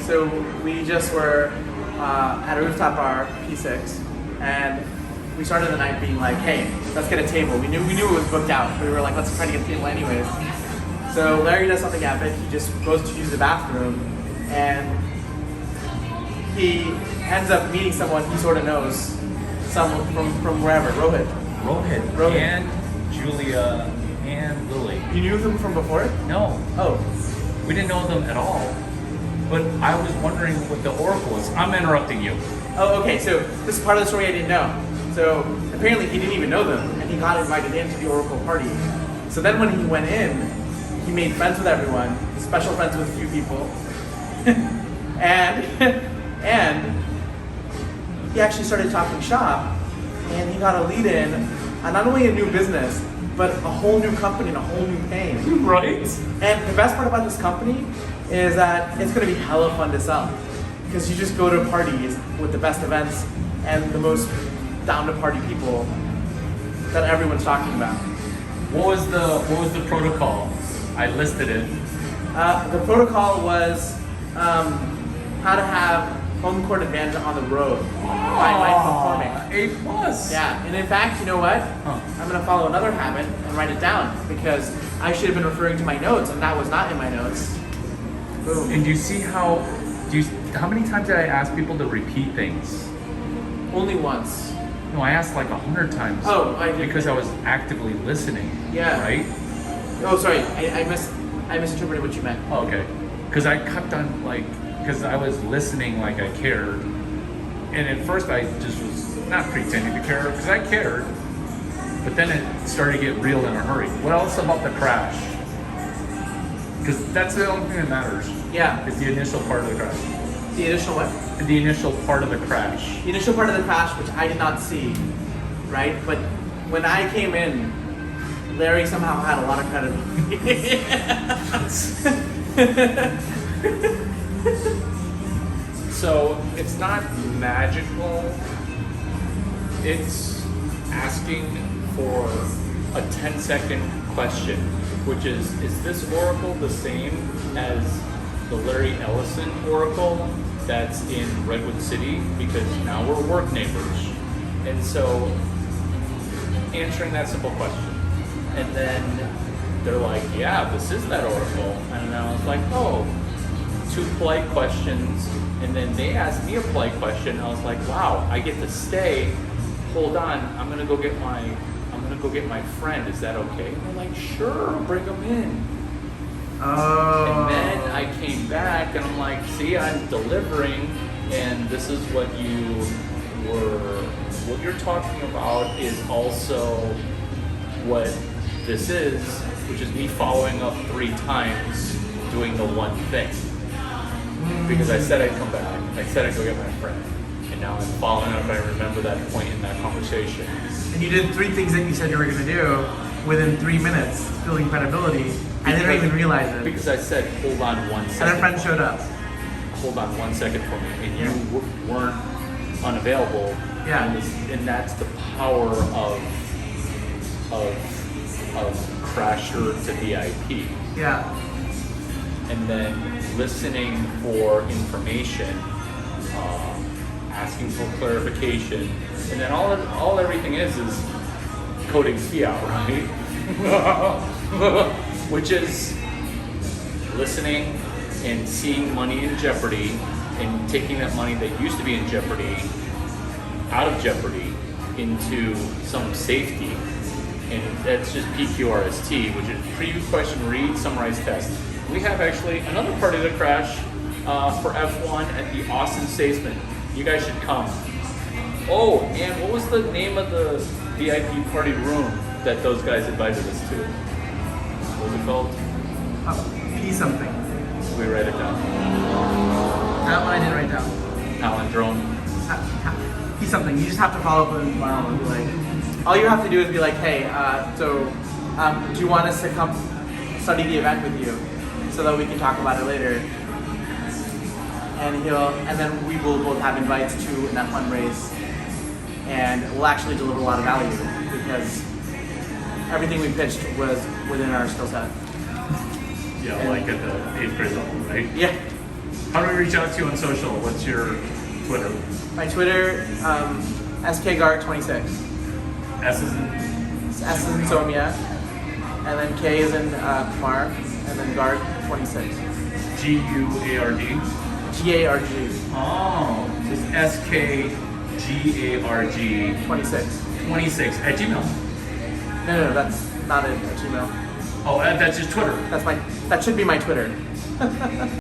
So we just were at a rooftop bar, P6, and we started the night being like, hey, let's get a table. We knew it was booked out. We were like, let's try to get a table anyways. So Larry does something epic. He just goes to use the bathroom, and he ends up meeting someone he sort of knows, someone from wherever, Rohit. Rohit. And Julia and Lily. You knew them from before? No, Oh. we didn't know them at all. But I was wondering what the Oracle is. I'm interrupting you. Oh, okay. So this is part of the story I didn't know. So apparently he didn't even know them, and he got invited into the Oracle party. So then when he went in, he made friends with everyone, special friends with a few people, and he actually started talking shop, and he got a lead in on not only a new business, but a whole new company and a whole new pain. Right? And the best part about this company is that it's going to be hella fun to sell, because you just go to parties with the best events and the most down to party people that everyone's talking about. What was the protocol? I listed it. The protocol was how to have home court advantage on the road by performing. A+. Yeah, and in fact, you know what? Huh. I'm gonna follow another habit and write it down, because I should have been referring to my notes, and that was not in my notes. Boom. And do you see how many times did I ask people to repeat things? Only once. No, I asked like 100 times. Oh, I did. Because I was actively listening. Yeah. Right? Oh, sorry. I misinterpreted what you meant. Oh, okay. Because I kept on because I was listening like I cared. And at first I just was not pretending to care, because I cared. But then it started to get real in a hurry. What else about the crash? Because that's the only thing that matters. Yeah. Is the initial part of the crash. The initial what? The initial part of the crash. The initial part of the crash, which I did not see, right? But when I came in, Larry somehow had a lot of credibility. So it's not magical. It's asking for a 10-second question, which is this oracle the same as the Larry Ellison oracle that's in Redwood City? Because now we're work neighbors. And so answering that simple question. And then they're like, yeah, this is that oracle. And I was like, oh, 2 polite questions. And then they asked me a polite question. I was like, wow, I get to stay. Hold on, I'm gonna go get my friend. Is that okay? And they're like, sure, bring him in. Oh. And then I came back and I'm like, see, I'm delivering, and this is what you're talking about is also what this is, which is me following up 3 times doing the one thing. Because I said I'd come back, I said I'd go get my friend, and now I'm following up. I remember that point in that conversation. And you did 3 things that you said you were going to do within 3 minutes, building credibility. I didn't even realize it. Because I said, hold on 1 second. And a friend showed up. Hold on 1 second for me, and Yeah. you weren't unavailable. Yeah. And that's the power of Crasher to VIP. Yeah. And then listening for information, asking for clarification, and then all everything is coding fiat, right? Which is listening and seeing money in jeopardy and taking that money that used to be in jeopardy out of jeopardy into some safety. And that's just PQRST, which is preview, question, read, summarize, test. We have actually another part of the crash for F1 at the Austin Statesman. You guys should come. Oh, and what was the name of the VIP party room that those guys invited us to? What was it called? P something. We write it down. That one I didn't write down. Palindrome. P something. You just have to follow up with him tomorrow and be like, all you have to do is be like, hey, do you want us to come study the event with you so that we can talk about it later? And then we will both have invites to an F1 race, and we'll actually deliver a lot of value because everything we pitched was within our skill set. Yeah, like at the 8th grade level, right? Yeah. How do we reach out to you on social? What's your Twitter? My Twitter, skgart26. S is in S is in Somia, and then K is in Kumar, and then Gard 26. GUARD. GARG Oh, just SKGARG 26. 26 at Gmail. No, that's not it at Gmail. Oh, that's just Twitter. That should be my Twitter.